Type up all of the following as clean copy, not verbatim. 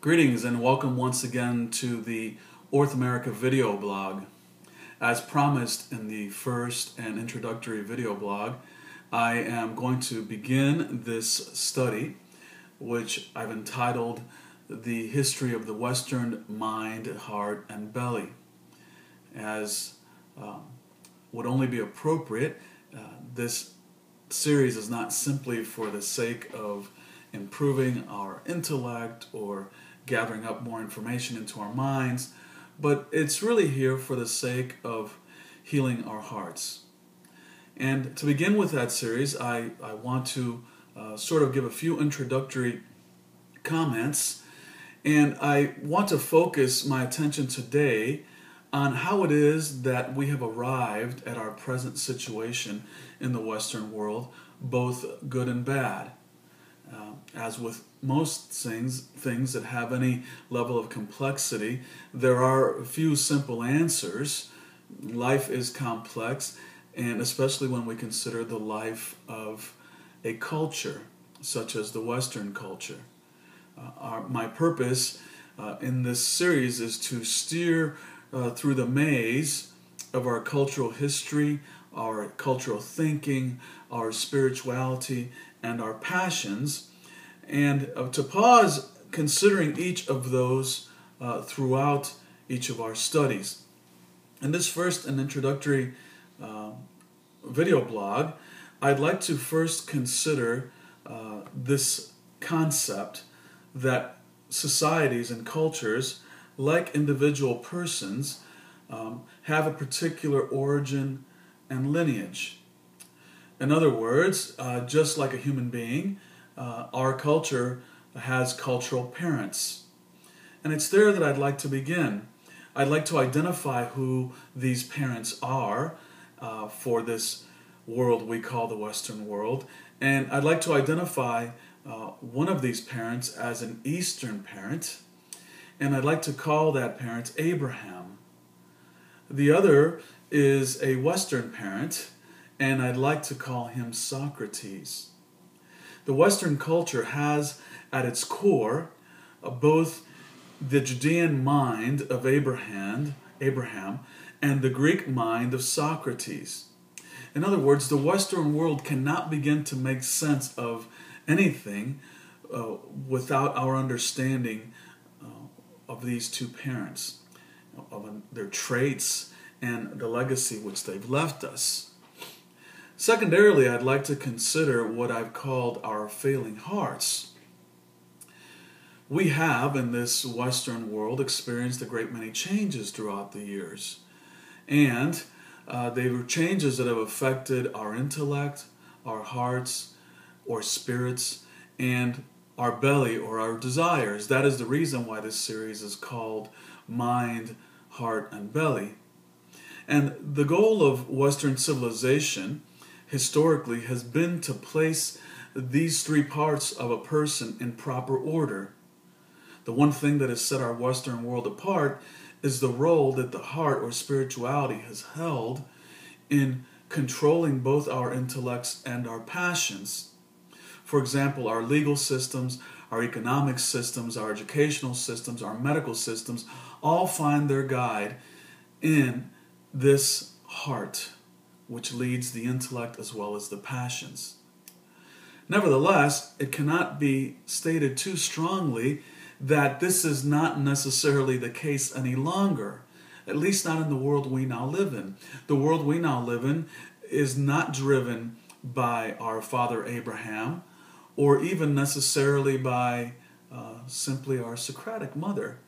Greetings and welcome once again to the North America video blog. As promised in the first and introductory video blog, I am going to begin this study, which I've entitled The History of the Western Mind, Heart, and Belly. As would only be appropriate, this series is not simply for the sake of improving our intellect or gathering up more information into our minds, but it's really here for the sake of healing our hearts. And to begin with that series, I want to sort of give a few introductory comments, and I want to focus my attention today on how it is that we have arrived at our present situation in the Western world, both good and bad. As with most things that have any level of complexity, there are a few simple answers. Life is complex, and especially when we consider the life of a culture, such as the Western culture. My purpose in this series is to steer through the maze of our cultural history, our cultural thinking, our spirituality, and our passions, and to pause considering each of those throughout each of our studies. In this first and introductory video blog, I'd like to first consider this concept that societies and cultures, like individual persons, have a particular origin and lineage. In other words, just like a human being, our culture has cultural parents. And it's there that I'd like to begin. I'd like to identify who these parents are for this world we call the Western world. And I'd like to identify one of these parents as an Eastern parent, and I'd like to call that parent Abraham. The other is a Western parent, and I'd like to call him Socrates. The Western culture has at its core both the Judean mind of Abraham and the Greek mind of Socrates. In other words, the Western world cannot begin to make sense of anything without our understanding of these two parents, of their traits and the legacy which they've left us. Secondarily, I'd like to consider what I've called our failing hearts. We have, in this Western world, experienced a great many changes throughout the years. And they were changes that have affected our intellect, our hearts, or spirits, and our belly or our desires. That is the reason why this series is called Mind, Heart, and Belly. And the goal of Western civilization historically has been to place these three parts of a person in proper order. The one thing that has set our Western world apart is the role that the heart or spirituality has held in controlling both our intellects and our passions. For example, our legal systems, our economic systems, our educational systems, our medical systems all find their guide in this heart, which leads the intellect as well as the passions. Nevertheless, it cannot be stated too strongly that this is not necessarily the case any longer, at least not in the world we now live in. The world we now live in is not driven by our father Abraham, or even necessarily by simply our Socratic mother,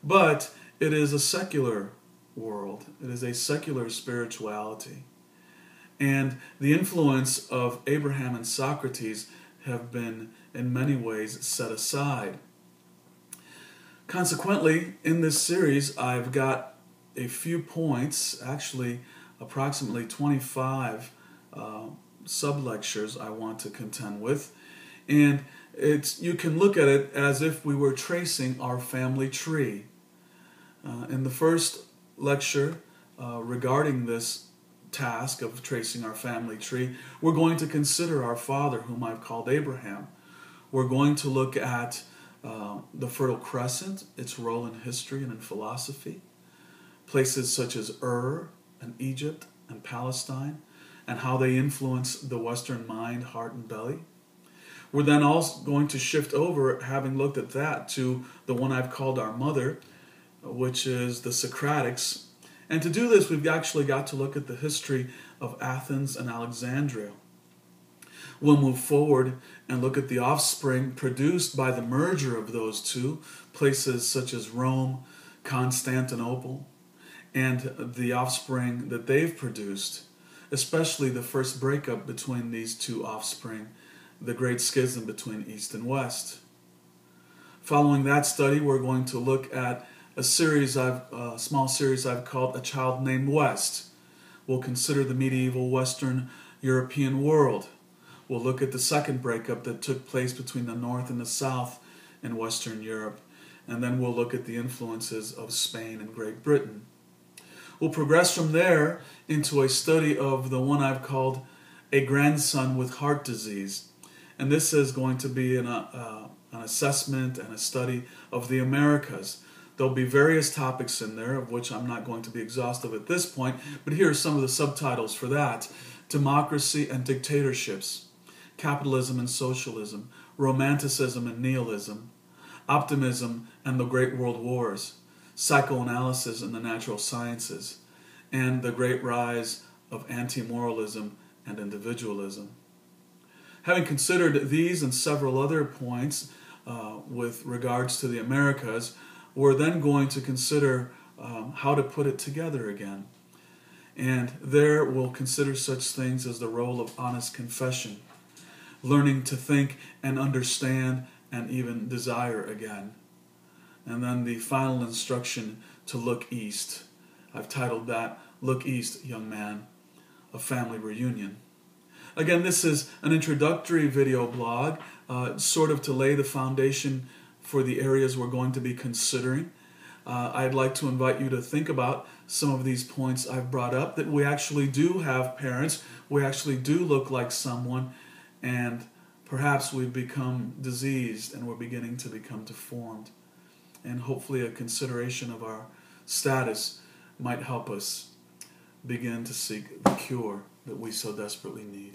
but it is a secular world. It is a secular spirituality. And the influence of Abraham and Socrates have been in many ways set aside. Consequently, in this series, I've got a few points, actually approximately 25 sub-lectures I want to contend with. And you can look at it as if we were tracing our family tree. In the first lecture regarding this task of tracing our family tree, we're going to consider our father, whom I've called Abraham. We're going to look at the Fertile Crescent, its role in history and in philosophy, places such as Ur and Egypt and Palestine, and how they influence the Western mind, heart, and belly. We're then also going to shift over, having looked at that, to the one I've called our mother, which is the Socratics. And to do this, we've actually got to look at the history of Athens and Alexandria. We'll move forward and look at the offspring produced by the merger of those two, places such as Rome, Constantinople, and the offspring that they've produced, especially the first breakup between these two offspring, the great schism between East and West. Following that study, we're going to look at a small series I've called A Child Named West. We'll consider the medieval Western European world. We'll look at the second breakup that took place between the North and the South in Western Europe. And then we'll look at the influences of Spain and Great Britain. We'll progress from there into a study of the one I've called A Grandson with Heart Disease. And this is going to be an assessment and a study of the Americas. There'll be various topics in there, of which I'm not going to be exhaustive at this point, but here are some of the subtitles for that. Democracy and dictatorships, capitalism and socialism, romanticism and nihilism, optimism and the great world wars, psychoanalysis and the natural sciences, and the great rise of anti-moralism and individualism. Having considered these and several other points with regards to the Americas, we're then going to consider how to put it together again. And there we'll consider such things as the role of honest confession, learning to think and understand and even desire again. And then the final instruction to look east. I've titled that, Look East, Young Man, a Family Reunion. Again, this is an introductory video blog, sort of to lay the foundation for the areas we're going to be considering. I'd like to invite you to think about some of these points I've brought up, that we actually do have parents, we actually do look like someone, and perhaps we've become diseased and we're beginning to become deformed. And hopefully a consideration of our status might help us begin to seek the cure that we so desperately need.